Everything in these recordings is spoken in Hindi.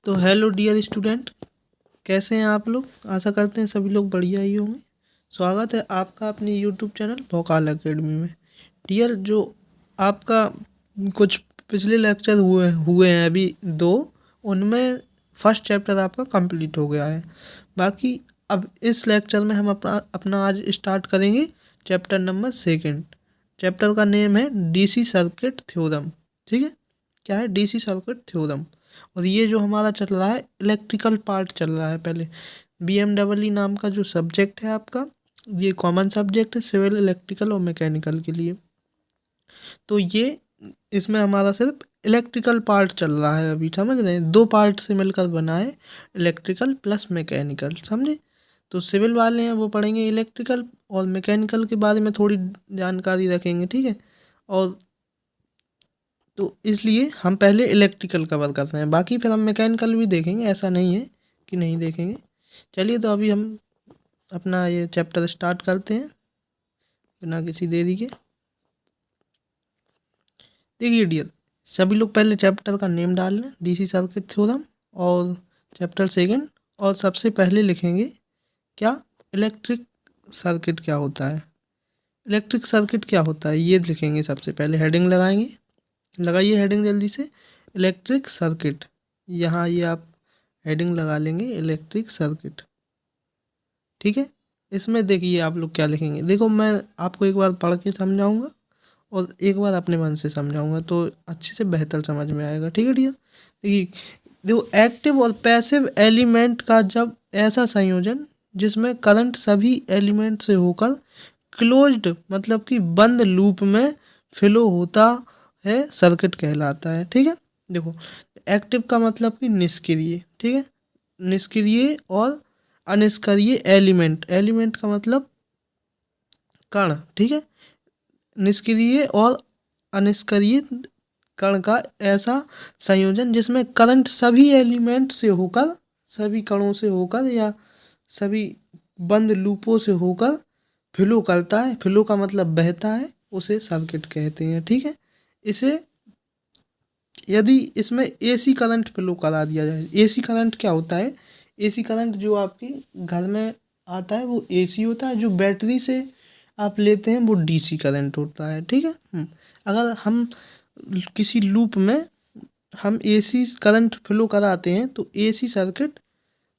तो हेलो डियर स्टूडेंट, कैसे हैं आप लोग। आशा करते हैं सभी लोग बढ़िया ही होंगे। स्वागत है आपका अपने यूट्यूब चैनल भोकाल एकेडमी में। डियर, जो आपका कुछ पिछले लेक्चर हुए हैं अभी दो, उनमें फर्स्ट चैप्टर आपका कंप्लीट हो गया है। बाकी अब इस लेक्चर में हम अपना आज स्टार्ट करेंगे चैप्टर नंबर सेकंड। चैप्टर का नेम है डीसी सर्किट थ्योरम। ठीक है, क्या है? DC circuit theorem. और ये जो हमारा चल रहा है इलेक्ट्रिकल पार्ट चल रहा है। पहले बीएमडब्ल्यू नाम का जो सब्जेक्ट है आपका, ये कॉमन सब्जेक्ट है सिविल, इलेक्ट्रिकल और मैकेनिकल के लिए। तो ये इसमें हमारा सिर्फ इलेक्ट्रिकल पार्ट चल रहा है अभी, समझ रहे हैं? दो पार्ट से मिलकर बना है, इलेक्ट्रिकल प्लस मैकेनिकल, समझे? तो सिविल वाले हैं वो पढ़ेंगे इलेक्ट्रिकल, और मैकेनिकल के बारे में थोड़ी जानकारी रखेंगे, ठीक है। और तो इसलिए हम पहले इलेक्ट्रिकल कवर करते हैं, बाकी फिर हम मैकेनिकल भी देखेंगे, ऐसा नहीं है कि नहीं देखेंगे। चलिए, तो अभी हम अपना ये चैप्टर स्टार्ट करते हैं बिना किसी देरी के। देखिए डियर, सभी लोग पहले चैप्टर का नेम डाल लें, डीसी सर्किट थ्योरम, और चैप्टर सेकंड। और सबसे पहले लिखेंगे क्या, इलेक्ट्रिक सर्किट क्या होता है। इलेक्ट्रिक सर्किट क्या होता है ये लिखेंगे सबसे पहले, हेडिंग लगाएंगे। लगाइए हेडिंग जल्दी से, इलेक्ट्रिक सर्किट। यहाँ ये आप हेडिंग लगा लेंगे, इलेक्ट्रिक सर्किट, ठीक है। इसमें देखिए आप लोग क्या लिखेंगे। देखो, मैं आपको एक बार पढ़ के समझाऊंगा और एक बार अपने मन से समझाऊंगा, तो अच्छे से बेहतर समझ में आएगा, ठीक है डियर। देखिए, देखो, एक्टिव और पैसिव एलिमेंट का जब ऐसा संयोजन जिसमें करंट सभी एलिमेंट से होकर क्लोज्ड मतलब कि बंद लूप में फ्लो होता है, सर्किट कहलाता है, ठीक है। देखो, एक्टिव का मतलब कि निष्क्रिय, ठीक है। निष्क्रिय और अनिष्क्रिय एलिमेंट, एलिमेंट का मतलब कण, ठीक है। निष्क्रिय और अनिष्क्रिय कण का ऐसा संयोजन जिसमें करंट सभी एलिमेंट से होकर, सभी कणों से होकर या सभी बंद लूपों से होकर फ्लो करता है। फ्लो का मतलब बहता है, उसे सर्किट कहते हैं, ठीक है। इसे यदि इसमें एसी करंट फ्लो करा दिया जाए, एसी करंट क्या होता है? एसी करंट जो आपके घर में आता है वो एसी होता है, जो बैटरी से आप लेते हैं वो डीसी करंट होता है, ठीक है। अगर हम किसी लूप में हम एसी करंट फ्लो कराते हैं तो एसी सर्किट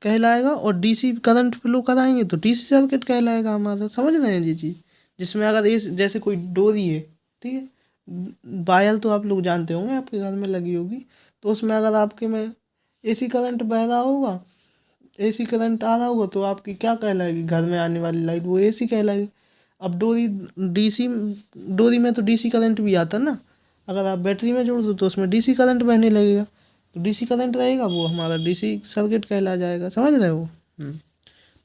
कहलाएगा, और डीसी करंट फ्लो कराएंगे तो डीसी सर्किट कहलाएगा हमारा, समझ रहे हैं जी चीज़। जिसमें अगर जैसे कोई डोरी है, ठीक है, वायर तो आप लोग जानते होंगे, आपके घर में लगी होगी, तो उसमें अगर आपके में एसी करंट बह रहा होगा, एसी करंट आ रहा होगा, तो आपकी क्या कहलाएगी? घर में आने वाली लाइट वो एसी कहलाएगी। अब डीसी डोरी में तो डीसी करंट भी आता ना, अगर आप बैटरी में जोड़ दो तो उसमें डीसी करंट बहने लगेगा, तो डीसी करंट रहेगा वो हमारा डीसी सर्किट कहला जाएगा, समझ रहे हो?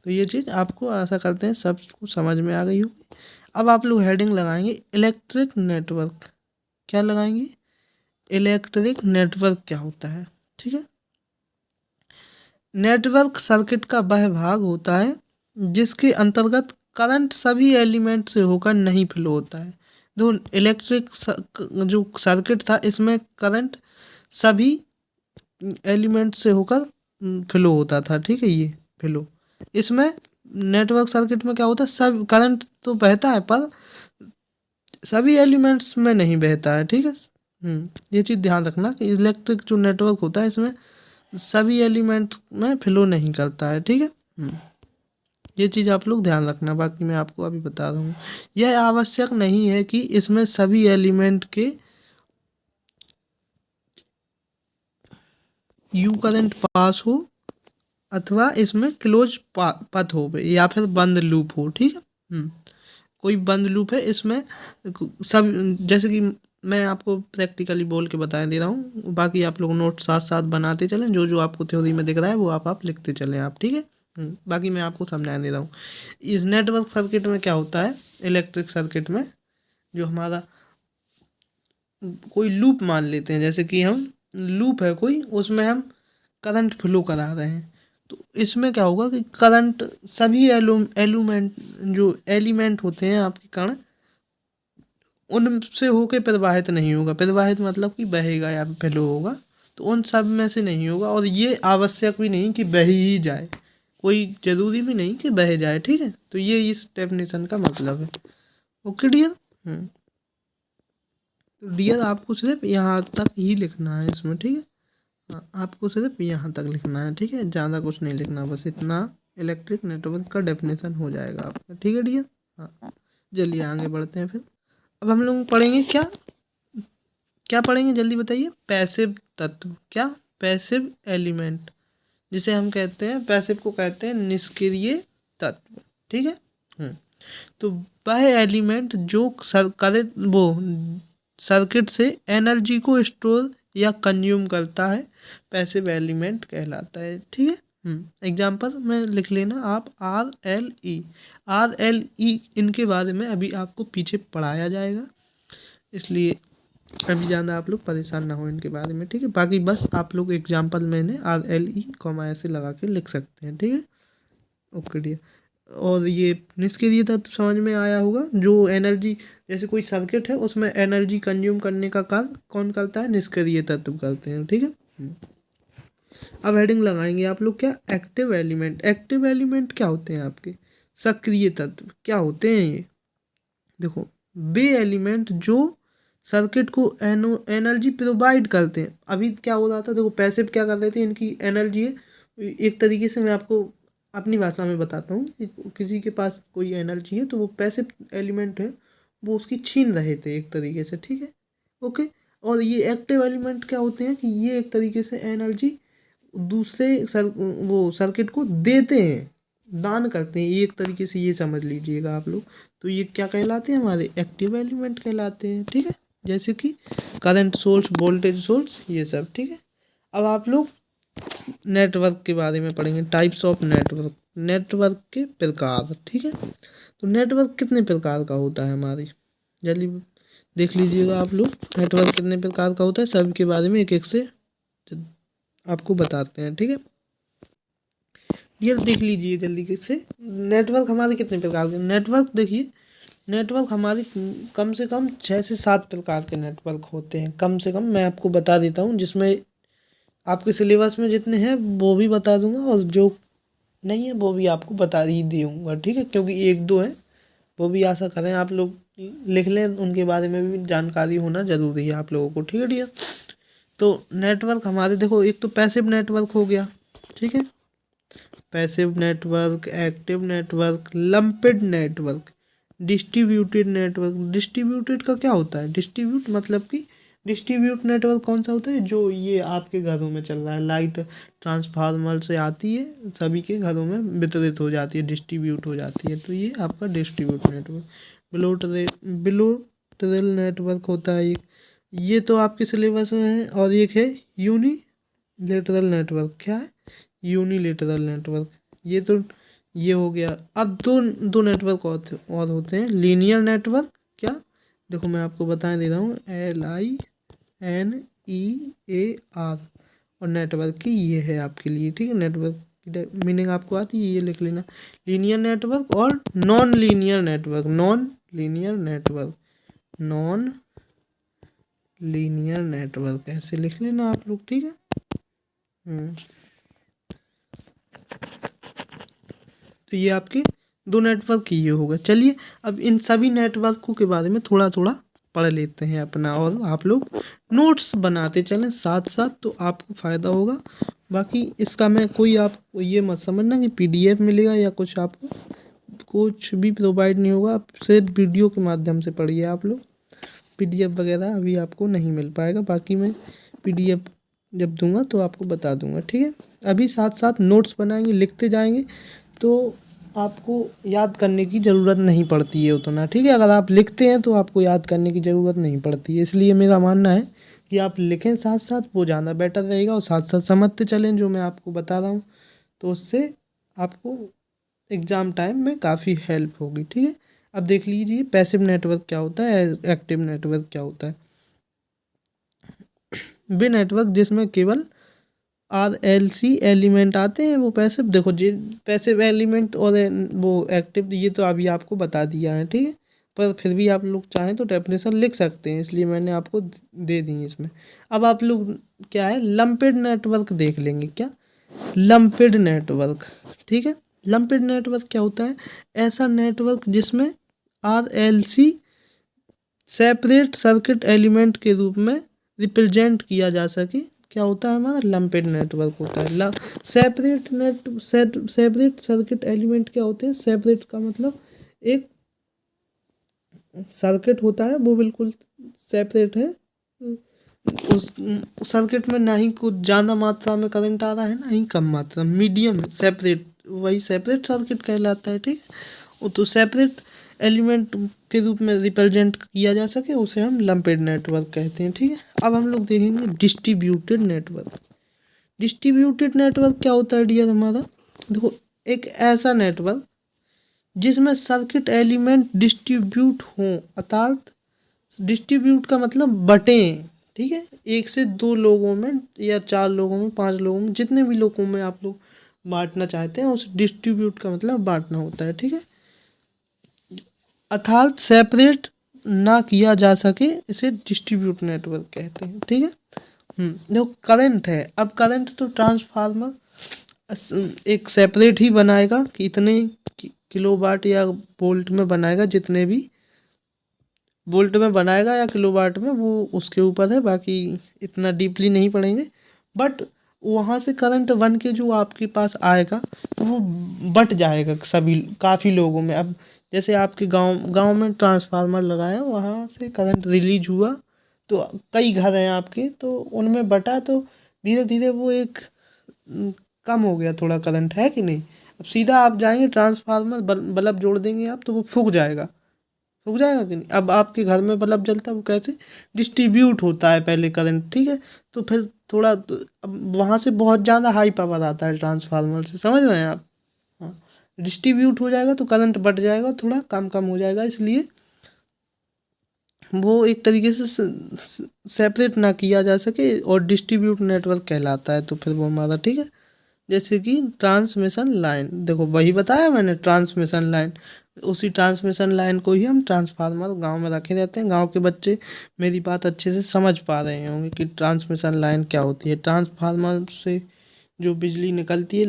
तो ये चीज़ आपको आशा करते हैं सबको समझ में आ गई होगी। अब आप लोग हेडिंग लगाएंगे इलेक्ट्रिक नेटवर्क। क्या लगाएंगे? इलेक्ट्रिक नेटवर्क क्या होता है, ठीक है। नेटवर्क सर्किट का वह भाग होता है जिसके अंतर्गत करंट सभी एलिमेंट से होकर नहीं फ्लो होता है। दो इलेक्ट्रिक जो सर्किट था, इसमें करंट सभी एलिमेंट से होकर फ्लो होता था, ठीक है। ये फ्लो, इसमें नेटवर्क सर्किट में क्या होता है, सब करंट तो बहता है पर सभी एलिमेंट्स में नहीं बहता है, ठीक है। ये चीज़ ध्यान रखना कि इलेक्ट्रिक जो नेटवर्क होता है इसमें सभी एलिमेंट में फ्लो नहीं करता है, ठीक है। ये चीज़ आप लोग ध्यान रखना। बाकी मैं आपको अभी बता रहा हूँ, यह आवश्यक नहीं है कि इसमें सभी एलिमेंट के यू करंट पास हो अथवा इसमें क्लोज पथ हो या फिर बंद लूप हो, ठीक है। कोई बंद लूप है इसमें सब, जैसे कि मैं आपको प्रैक्टिकली बोल के बता दे रहा हूँ, बाकी आप लोग नोट साथ साथ बनाते चलें, जो जो आपको थ्योरी में दिख रहा है वो आप लिखते चलें आप, ठीक है। बाकी मैं आपको समझा दे रहा हूँ। इस नेटवर्क सर्किट में क्या होता है, इलेक्ट्रिक सर्किट में जो हमारा कोई लूप मान लेते हैं, जैसे कि हम लूप है कोई, उसमें हम करंट फ्लो करा रहे हैं, तो इसमें क्या होगा कि करंट सभी एलिमेंट जो एलिमेंट होते हैं आपके कण, उनसे होके प्रवाहित नहीं होगा। प्रवाहित मतलब कि बहेगा या फ्लो होगा, तो उन सब में से नहीं होगा, और ये आवश्यक भी नहीं कि बह ही जाए, कोई ज़रूरी भी नहीं कि बह जाए, ठीक है। तो ये इस डेफिनेशन का मतलब है। Okay dear. तो डियर आपको सिर्फ यहाँ तक ही लिखना है इसमें, ठीक है। हाँ, आपको सिर्फ यहाँ तक लिखना है, ठीक है, ज़्यादा कुछ नहीं लिखना, बस इतना इलेक्ट्रिक नेटवर्क का डेफिनेशन हो जाएगा आपका, ठीक है डियर। हाँ, चलिए आगे बढ़ते हैं फिर। अब हम लोग पढ़ेंगे क्या क्या पढ़ेंगे, जल्दी बताइए। पैसिव तत्व, क्या? पैसिव एलिमेंट, जिसे हम कहते हैं, पैसिव को कहते हैं निष्क्रिय तत्व, ठीक है। तो वह एलिमेंट जो सर्किट से एनर्जी को स्टोर या कंज्यूम करता है, पैसिव एलिमेंट कहलाता है, ठीक है। एग्जाम्पल में लिख लेना आप RLE इनके बारे में अभी आपको पीछे पढ़ाया जाएगा, इसलिए अभी ज़्यादा आप लोग परेशान ना हो इनके बारे में, ठीक है। बाकी बस आप लोग एग्जाम्पल में RLE कॉमा ऐसे लगा के लिख सकते हैं, ठीक है। Okay dear. और ये निष्क्रिय तत्व समझ में आया होगा, जो एनर्जी, जैसे कोई सर्किट है उसमें एनर्जी कंज्यूम करने का कार्य कौन करता है? निष्क्रिय तत्व करते हैं, ठीक है। अब हेडिंग लगाएंगे आप लोग, क्या? Active element. एक्टिव एलिमेंट क्या होते हैं आपके? सक्रिय तत्व। क्या होते हैं ये? देखो, वे एलिमेंट जो सर्किट को एनर्जी प्रोवाइड करते हैं। अभी क्या हो रहा था, देखो पैसिव क्या कर रहे थे, इनकी एनर्जी है, एक तरीके से मैं आपको अपनी भाषा में बताता हूँ कि किसी के पास कोई एनर्जी है तो वो पैसिव एलिमेंट है, वो उसकी छीन रहे थे एक तरीके से, ठीक है। ओके। और ये एक्टिव एलिमेंट क्या होते हैं कि ये एक तरीके से एनर्जी दूसरे वो सर्किट को देते हैं, दान करते हैं, ये एक तरीके से ये समझ लीजिएगा आप लोग। तो ये क्या कहलाते हैं? हमारे एक्टिव एलिमेंट कहलाते हैं, ठीक है। जैसे कि करंट सोर्स, वोल्टेज सोर्स, ये सब, ठीक है। अब आप लोग नेटवर्क के बारे में पढ़ेंगे, टाइप्स ऑफ नेटवर्क, नेटवर्क के प्रकार, ठीक है। तो नेटवर्क कितने प्रकार का होता है हमारी, जल्दी देख लीजिएगा आप लोग। नेटवर्क कितने प्रकार का होता है, सब के बारे में एक एक से आपको बताते हैं, ठीक है। ये देख लीजिए जल्दी से, नेटवर्क हमारे कितने प्रकार के। नेटवर्क देखिए, नेटवर्क हमारी कम से कम 6 से 7 प्रकार के नेटवर्क होते हैं, कम से कम मैं आपको बता देता हूँ, जिसमें आपके सिलेबस में जितने हैं वो भी बता दूंगा, और जो नहीं है वो भी आपको बता ही दूंगा, ठीक है। क्योंकि एक दो है वो भी आशा करें आप लोग लिख लें, उनके बारे में भी जानकारी होना ज़रूरी है आप लोगों को, ठीक है डियर। तो नेटवर्क हमारे देखो, एक तो पैसिव नेटवर्क हो गया, ठीक है, passive network, active network, lumped network, distributed network. Distributed का क्या होता है? डिस्ट्रीब्यूट मतलब कि डिस्ट्रीब्यूट नेटवर्क कौन सा होता है? जो ये आपके घरों में चल रहा है, लाइट ट्रांसफार्मर से आती है, सभी के घरों में वितरित हो जाती है, डिस्ट्रीब्यूट हो जाती है, तो ये आपका डिस्ट्रीब्यूट नेटवर्क। बिलोटरल नेटवर्क होता है एक, ये तो आपके सिलेबस में है। और एक है यूनिलेटरल नेटवर्क, क्या है? यूनिलेटरल नेटवर्क, ये तो ये हो गया। अब दो नेटवर्क और होते हैं, लीनियर नेटवर्क, क्या? देखो मैं आपको बता दे रहा हूँ, LINEAR, और नेटवर्क की ये है आपके लिए, ठीक है। नेटवर्क की मीनिंग आपको आती है, ये लिख लेना, लीनियर नेटवर्क और non linear network. Non linear network, non linear network ऐसे लिख लेना आप लोग, ठीक है। तो ये आपके दो नेटवर्क ही ये होगा। चलिए अब इन सभी नेटवर्कों के बारे में थोड़ा थोड़ा पढ़ लेते हैं अपना, और आप लोग नोट्स बनाते चलें साथ साथ, तो आपको फ़ायदा होगा। बाकी इसका मैं कोई आप ये मत समझना कि PDF मिलेगा या कुछ, आपको कुछ भी प्रोवाइड नहीं होगा, आप सिर्फ वीडियो के माध्यम से पढ़िए आप लोग। PDF वगैरह अभी आपको नहीं मिल पाएगा, बाकी मैं PDF जब दूंगा तो आपको बता दूंगा, ठीक है। अभी साथ साथ नोट्स बनाएंगे, लिखते जाएंगे, तो आपको याद करने की ज़रूरत नहीं पड़ती है उतना, ठीक है। अगर आप लिखते हैं तो आपको याद करने की ज़रूरत नहीं पड़ती है, इसलिए मेरा मानना है कि आप लिखें साथ साथ, वो ज़्यादा बेटर रहेगा, और साथ साथ समझते चलें जो मैं आपको बता रहा हूँ, तो उससे आपको एग्ज़ाम टाइम में काफ़ी हेल्प होगी, ठीक है। अब देख लीजिए पैसिव नेटवर्क क्या होता है, एक्टिव नेटवर्क क्या होता है। वे नेटवर्क जिसमें केवल RLC एलिमेंट आते हैं वो पैसिव। देखो जी, पैसिव एलिमेंट और वो एक्टिव, ये तो अभी आपको बता दिया है, ठीक है। पर फिर भी आप लोग चाहें तो डेफिनेशन लिख सकते हैं, इसलिए मैंने आपको दे दी इसमें। अब आप लोग क्या है लंपेड नेटवर्क देख लेंगे। क्या लंपेड नेटवर्क, ठीक है। लंपेड नेटवर्क क्या होता है? ऐसा नेटवर्क जिसमें RLC सेपरेट सर्किट एलिमेंट के रूप में रिप्रेजेंट किया जा सके। क्या होता है? हमारा लंपेड नेटवर्क होता है। सेपरेट सर्किट एलिमेंट क्या होते हैं? सेपरेट का मतलब एक सर्किट होता है वो बिल्कुल सेपरेट है, उस सर्किट में ना ही कुछ ज़्यादा मात्रा में करंट आ रहा है ना ही कम मात्रा, मीडियम है, सेपरेट, वही सेपरेट सर्किट कहलाता है, ठीक है। वो तो सेपरेट एलिमेंट के रूप में रिप्रेजेंट किया जा सके उसे हम लंपेड नेटवर्क कहते हैं, ठीक है। अब हम लोग देखेंगे डिस्ट्रीब्यूटेड नेटवर्क। डिस्ट्रीब्यूटेड नेटवर्क क्या होता है डियर हमारा? देखो, एक ऐसा नेटवर्क जिसमें सर्किट एलिमेंट डिस्ट्रीब्यूट हों, अर्थात डिस्ट्रीब्यूट का मतलब बटें, ठीक है। 1 से 2 लोगों में या 4 लोगों में, 5 लोगों में, जितने भी लोगों में आप लोग बांटना चाहते हैं उस डिस्ट्रीब्यूट का मतलब बांटना होता है, ठीक है। अर्थात सेपरेट ना किया जा सके इसे डिस्ट्रीब्यूट नेटवर्क कहते हैं, ठीक है। देखो करंट है, अब करंट तो ट्रांसफार्मर एक सेपरेट ही बनाएगा कि इतने किलोवाट या वोल्ट में बनाएगा, जितने भी वोल्ट में बनाएगा या किलोवाट में, वो उसके ऊपर है, बाकी इतना डीपली नहीं पढ़ेंगे। बट वहाँ से करंट बन के जो आपके पास आएगा तो वो बट जाएगा सभी काफ़ी लोगों में। अब जैसे आपके गांव में ट्रांसफार्मर लगाया, वहाँ से करंट रिलीज हुआ तो कई घर हैं आपके, तो उनमें बटा तो धीरे धीरे वो एक कम हो गया थोड़ा करंट, है कि नहीं। अब सीधा आप जाएंगे ट्रांसफार्मर बल्ब जोड़ देंगे आप तो वो फूक जाएगा कि नहीं। अब आपके घर में बल्ब जलता है, वो कैसे डिस्ट्रीब्यूट होता है पहले करंट, ठीक है। तो फिर थोड़ा अब वहाँ से बहुत ज़्यादा हाई पावर आता है ट्रांसफार्मर से, समझ रहे हैं आप। हाँ, डिस्ट्रीब्यूट हो जाएगा तो करंट बढ़ जाएगा, थोड़ा कम कम हो जाएगा, इसलिए वो एक तरीके से सेपरेट ना किया जा सके और डिस्ट्रीब्यूट नेटवर्क कहलाता है, तो फिर वो हमारा, ठीक है। जैसे कि ट्रांसमिशन लाइन, देखो वही बताया मैंने, ट्रांसमिशन लाइन, उसी ट्रांसमिशन लाइन को ही हम ट्रांसफार्मर गांव में रखे रहते हैं। गांव के बच्चे मेरी बात अच्छे से समझ पा रहे होंगे कि ट्रांसमिशन लाइन क्या होती है। ट्रांसफार्मर से जो बिजली निकलती है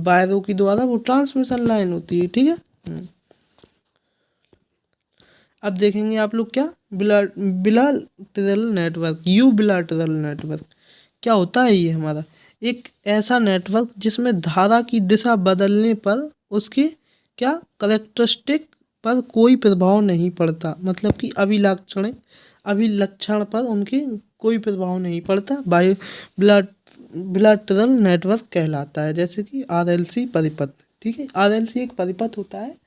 वायरों की द्वारा, वो ट्रांसमिशन लाइन होती है, ठीक है। अब देखेंगे आप लोग क्या बिलाटरल नेटवर्क, बिलाटरल नेटवर्क क्या होता है? ये हमारा एक ऐसा नेटवर्क जिसमें धारा की दिशा बदलने पर उसके क्या करेक्टरिस्टिक पर कोई प्रभाव नहीं पड़ता, मतलब कि अभिलक्षण पर उनके कोई प्रभाव नहीं पड़ता, बिलाटरल नेटवर्क कहलाता है। जैसे कि RLC परिपथ, ठीक है। RLC एक परिपथ होता है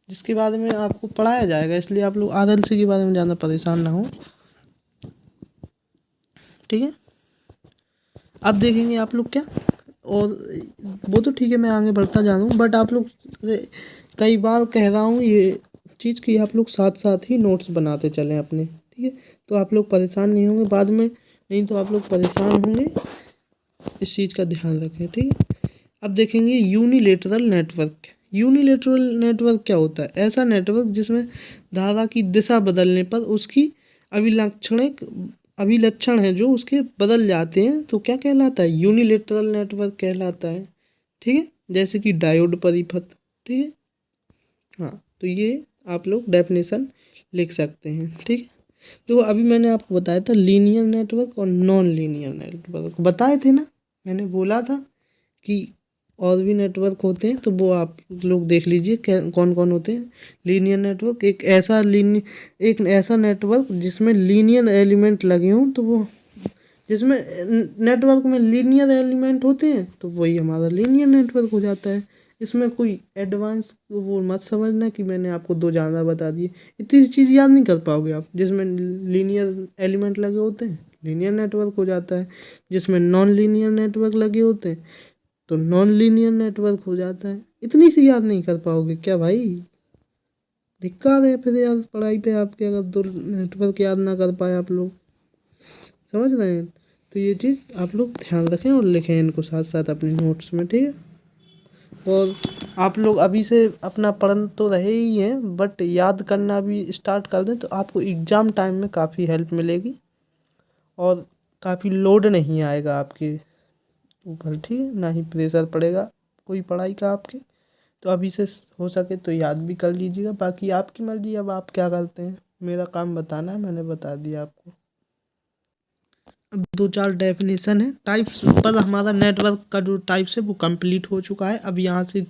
जिसके बारे में आपको पढ़ाया जाएगा, इसलिए आप लोग RLC के बारे में ज़्यादा परेशान ना हो, ठीक है। अब देखेंगे आप लोग क्या, और वो तो ठीक है, मैं आगे बढ़ता जा रहा हूँ, बट आप लोग कई बार कह रहा हूँ ये चीज़ कि आप लोग साथ साथ ही नोट्स बनाते चलें अपने, ठीक है। तो आप लोग परेशान नहीं होंगे बाद में, नहीं तो आप लोग परेशान होंगे, इस चीज़ का ध्यान रखें, ठीक है। अब देखेंगे यूनिलेटरल नेटवर्क। यूनिलेटरल नेटवर्क क्या होता है? ऐसा नेटवर्क जिसमें धारा की दिशा बदलने पर उसकी अभिलक्षण है जो उसके बदल जाते हैं, तो क्या कहलाता है? यूनिलेटरल नेटवर्क कहलाता है, ठीक है। जैसे कि डायोड परिपथ, ठीक है। हाँ, तो ये आप लोग डेफिनेशन लिख सकते हैं, ठीक है। तो अभी मैंने आपको बताया था लीनियर नेटवर्क और नॉन लीनियर नेटवर्क बताए थे ना, मैंने बोला था कि और भी नेटवर्क होते हैं, तो वो आप लोग देख लीजिए कौन कौन होते हैं। लीनियर नेटवर्क एक ऐसा नेटवर्क जिसमें लीनियर एलिमेंट लगे हों, तो वो जिसमें नेटवर्क में लीनियर एलिमेंट होते हैं तो वही हमारा लीनियर नेटवर्क हो जाता है। इसमें कोई एडवांस वो मत समझना कि मैंने आपको 2 ज़्यादा बता दिए, इतनी चीज़ याद नहीं कर पाओगे आप। जिसमें लीनियर एलिमेंट लगे होते हैं लीनियर नेटवर्क हो जाता है, जिसमें नॉन लीनियर नेटवर्क लगे होते हैं तो नॉन लीनियर नेटवर्क हो जाता है। इतनी सी याद नहीं कर पाओगे क्या भाई? दिक्कत है फिर यार पढ़ाई पे आपके, अगर 2 नेटवर्क याद ना कर पाए आप लोग, समझ रहे हैं। तो ये चीज़ आप लोग ध्यान रखें और लिखें इनको साथ साथ अपने नोट्स में, ठीक है। और आप लोग अभी से अपना पढ़ तो रहे ही हैं, बट याद करना भी स्टार्ट कर दें तो आपको एग्ज़ाम टाइम में काफ़ी हेल्प मिलेगी और काफ़ी लोड नहीं आएगा आपके ऊपर, ठीक है, ना ही प्रेशर पड़ेगा कोई पढ़ाई का आपके। तो अभी से हो सके तो याद भी कर लीजिएगा, बाकी आपकी मर्ज़ी, अब आप क्या करते हैं, मेरा काम बताना है, मैंने बता दिया आपको। अब 2-4 डेफिनेशन है टाइप्स पर, हमारा नेटवर्क का जो टाइप्स है वो कंप्लीट हो चुका है। अब यहाँ से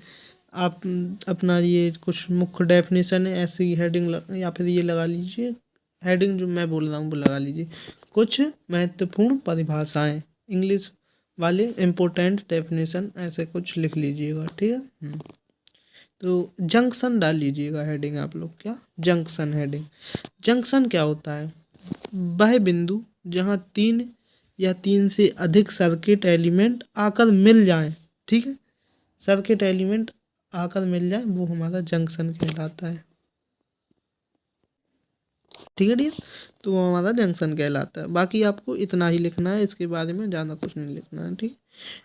आप अपना ये कुछ मुख्य डेफिनेशन है ऐसे ही हेडिंग या फिर ये लगा लीजिए, हेडिंग जो मैं बोल रहा हूँ वो लगा लीजिए। कुछ महत्वपूर्ण परिभाषाएं, इंग्लिश वाले इम्पोर्टेंट डेफिनेशन ऐसे कुछ लिख लीजिएगा, ठीक है। तो जंक्शन डाल लीजिएगा हेडिंग आप लोग, क्या जंक्शन हेडिंग। जंक्शन क्या होता है? वह बिंदु जहाँ 3 या 3 से अधिक सर्किट एलिमेंट आकर मिल जाएं, ठीक है, सर्किट एलिमेंट आकर मिल जाए वो हमारा जंक्शन कहलाता है, ठीक है डियर। तो वो हमारा जंक्शन कहलाता है। बाकी आपको इतना ही लिखना है, इसके बारे में ज़्यादा कुछ नहीं लिखना है, ठीक है।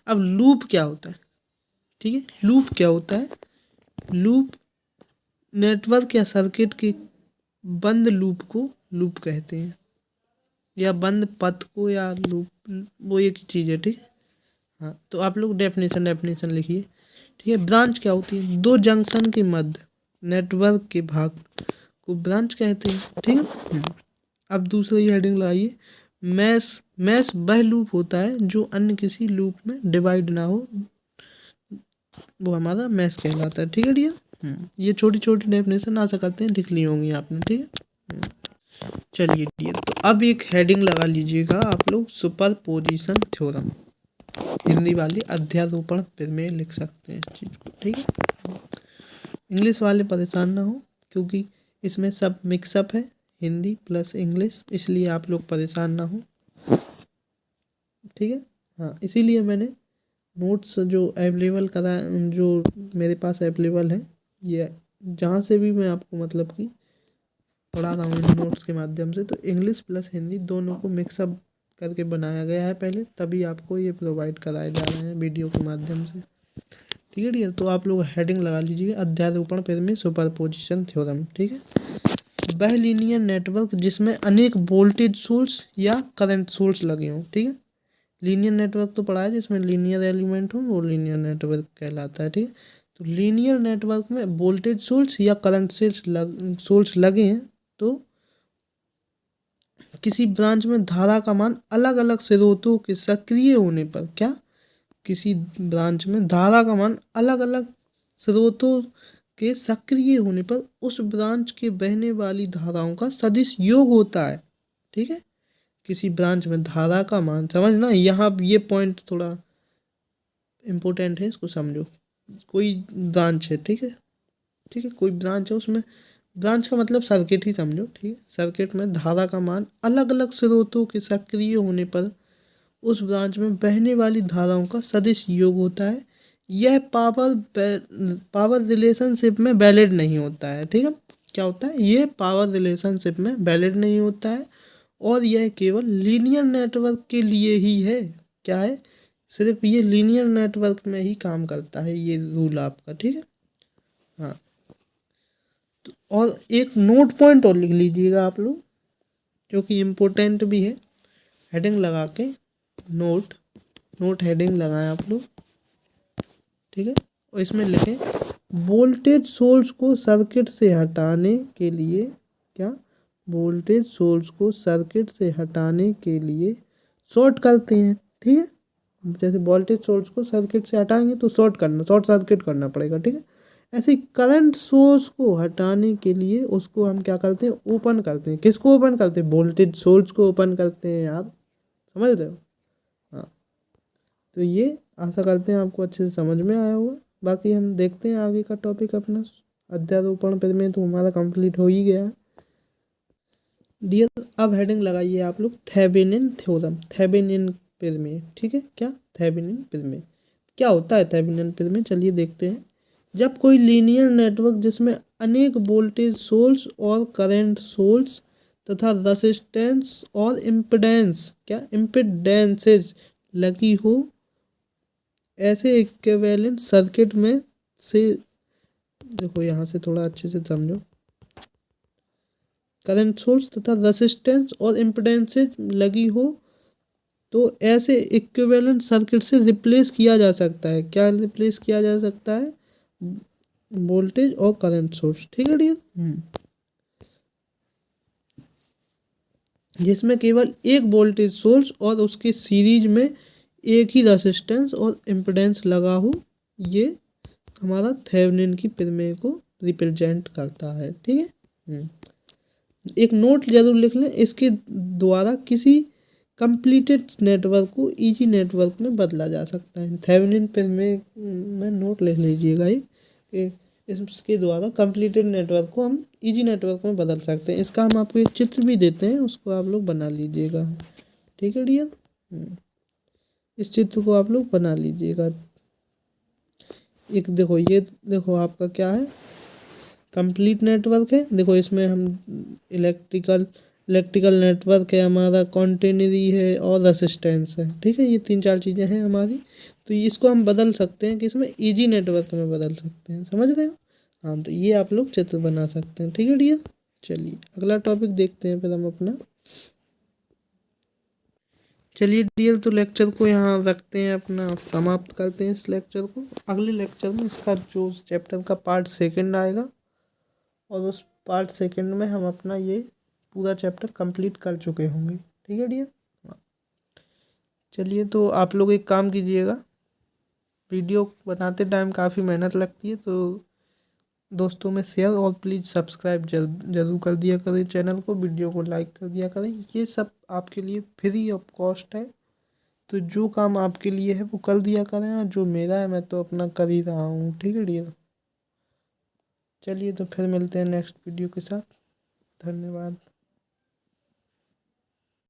अब लूप क्या होता है, ठीक है, लूप क्या होता है? लूप नेटवर्क या सर्किट के बंद लूप को लूप कहते हैं, या बंद पथ को, या लूप, वो एक ही चीज़ है, ठीक है। हाँ, तो आप लोग डेफिनेशन लिखिए, ठीक है। ब्रांच क्या होती है? दो जंक्शन के मध्य नेटवर्क के भाग को ब्रांच कहते हैं, ठीक है। अब दूसरी हेडिंग लगाइए, मैश वह लूप होता है जो अन्य किसी लूप में डिवाइड ना हो, वो हमारा मैश कहलाता है, ठीक है डियर। ये छोटी छोटी डेफिनेशन आशा करते हैं लिख ली होंगी आपने, ठीक है। चलिए डियर, तो अब एक हेडिंग लगा लीजिएगा आप लोग, सुपरपोजिशन थ्योरम। हिंदी वाले अध्यारोपण प्रमेय लिख सकते हैं इस चीज़ को, ठीक है। इंग्लिश वाले परेशान ना हो क्योंकि इसमें सब मिक्सअप है, हिंदी प्लस इंग्लिश, इसलिए आप लोग परेशान ना हो, ठीक है। हाँ, इसीलिए मैंने नोट्स जो अवेलेबल करा, जो मेरे पास अवेलेबल है, ये जहाँ से भी मैं आपको मतलब कि पढ़ा रहा हूँ इन नोट्स के माध्यम से, तो इंग्लिश प्लस हिंदी दोनों को मिक्सअप करके बनाया गया है पहले, तभी आपको ये प्रोवाइड कराए जा रहे हैं वीडियो के माध्यम से, ठीक है डियर। तो आप लोग हेडिंग लगा लीजिए, अध्यारोपण प्रमेय सुपरपोजिशन थ्योरम, ठीक है। वह लीनियर नेटवर्क जिसमें अनेक वोल्टेज सोर्स या करंट सोर्स लगे हों, ठीक है। लीनियर नेटवर्क तो पढ़ा है, जिसमें लीनियर एलिमेंट हो वो लीनियर नेटवर्क कहलाता है, ठीक है। तो लीनियर नेटवर्क में वोल्टेज सोर्स या करंट सोर्स लगे हैं तो किसी ब्रांच में धारा का मान अलग अलग स्रोतों के सक्रिय होने पर, क्या, किसी ब्रांच में धारा का मान अलग अलग स्रोतों के सक्रिय होने पर उस ब्रांच के बहने वाली धाराओं का सदिश योग होता है, ठीक है। किसी ब्रांच में धारा का मान, समझना यहाँ ये पॉइंट थोड़ा इम्पोर्टेंट है, इसको समझो। कोई ब्रांच है, ठीक है, ठीक है, कोई ब्रांच है, उसमें ब्रांच का मतलब सर्किट ही समझो, ठीक है। सर्किट में धारा का मान अलग अलग स्रोतों के सक्रिय होने पर उस ब्रांच में बहने वाली धाराओं का सदिश योग होता है। यह पावर रिलेशनशिप में वैलिड नहीं होता है, ठीक है। क्या होता है? ये पावर रिलेशनशिप में वैलिड नहीं होता है और यह केवल लीनियर नेटवर्क के लिए ही है। क्या है? सिर्फ ये लीनियर नेटवर्क में ही काम करता है ये रूल आपका, ठीक है। हाँ, तो और एक नोट पॉइंट और लिख लीजिएगा आप लोग, क्योंकि इम्पोर्टेंट भी है। हेडिंग लगा के नोट हेडिंग लगाएं आप लोग, ठीक है। और इसमें लिखें, वोल्टेज सोर्स को सर्किट से हटाने के लिए, क्या, वोल्टेज सोर्स को सर्किट से हटाने के लिए शॉर्ट करते हैं, ठीक है। जैसे वोल्टेज सोर्स को सर्किट से हटाएंगे तो शॉर्ट सर्किट करना पड़ेगा, ठीक है। ऐसे करंट सोर्स को हटाने के लिए उसको हम क्या करते हैं? ओपन करते हैं। किसको ओपन करते हैं? वोल्टेज सोर्स को ओपन करते हैं यार, समझ रहे हो? हाँ, तो ये आशा करते हैं आपको अच्छे से समझ में आया होगा। बाकी हम देखते हैं आगे का टॉपिक अपना, अध्यारोपण प्रमेय तो हमारा कंप्लीट हो ही गया है डियर। अब हेडिंग लगाइए आप लोग, थेवेनिन थ्योरम, थेवेनिन प्रमेय, ठीक है। क्या? थेवेनिन प्रमेय क्या होता है? थेवेनिन प्रमेय चलिए देखते हैं। जब कोई लीनियर नेटवर्क जिसमें अनेक वोल्टेज सोर्स और करंट सोर्स तथा रेजिस्टेंस और इम्पिडेंस, क्या, इम्पिडेंसेस लगी हो, ऐसे इक्विवेलेंट सर्किट में से, देखो यहाँ से थोड़ा अच्छे से समझो, करंट सोर्स तथा रेजिस्टेंस और इम्पीडेंसेस लगी हो तो ऐसे इक्विवेलेंट सर्किट से रिप्लेस किया जा सकता है। क्या रिप्लेस किया जा सकता है? वोल्टेज और करंट सोर्स। ठीक है डियर। जिसमें केवल एक वोल्टेज सोर्स और उसके सीरीज में एक ही रेजिस्टेंस और इम्पीडेंस लगा हो, ये हमारा थेवेनिन की प्रमेय को रिप्रेजेंट करता है। ठीक है। एक नोट जरूर लिख लें, इसके द्वारा किसी कंप्लीटेड नेटवर्क को इजी नेटवर्क में बदला जा सकता है। थेवेनिन प्रमेय में नोट लिख लीजिएगा कि इसके द्वारा कंप्लीटेड नेटवर्क को हम इजी नेटवर्क में बदल सकते हैं। इसका हम आपको एक चित्र भी देते हैं, उसको आप लोग बना लीजिएगा। ठीक है डियर। इस चित्र को आप लोग बना लीजिएगा। एक देखो, ये देखो आपका क्या है, कंप्लीट नेटवर्क है। देखो इसमें हम इलेक्ट्रिकल नेटवर्क है हमारा, कॉन्टेनरी है और रेजिस्टेंस है। ठीक है, ये 3-4 चीज़ें हैं हमारी। तो इसको हम बदल सकते हैं कि इसमें इजी नेटवर्क में बदल सकते हैं। समझ रहे हो? हाँ, तो ये आप लोग चित्र बना सकते हैं। ठीक है डियर। चलिए अगला टॉपिक देखते हैं फिर हम अपना। चलिए डियर, तो लेक्चर को यहाँ रखते हैं, अपना समाप्त करते हैं इस लेक्चर को। अगले लेक्चर में इसका जो चैप्टर का पार्ट 2 आएगा और उस पार्ट 2 में हम अपना ये पूरा चैप्टर कंप्लीट कर चुके होंगे। ठीक है डियर। चलिए, तो आप लोग एक काम कीजिएगा, वीडियो बनाते टाइम काफ़ी मेहनत लगती है, तो दोस्तों में शेयर और प्लीज़ सब्सक्राइब जरूर कर दिया करें चैनल को, वीडियो को लाइक कर दिया करें। ये सब आपके लिए फ्री ऑफ कॉस्ट है, तो जो काम आपके लिए है वो कर दिया करें, और जो मेरा है मैं तो अपना कर ही रहा हूँ। ठीक है डियर। चलिए, तो फिर मिलते हैं नेक्स्ट वीडियो के साथ। धन्यवाद।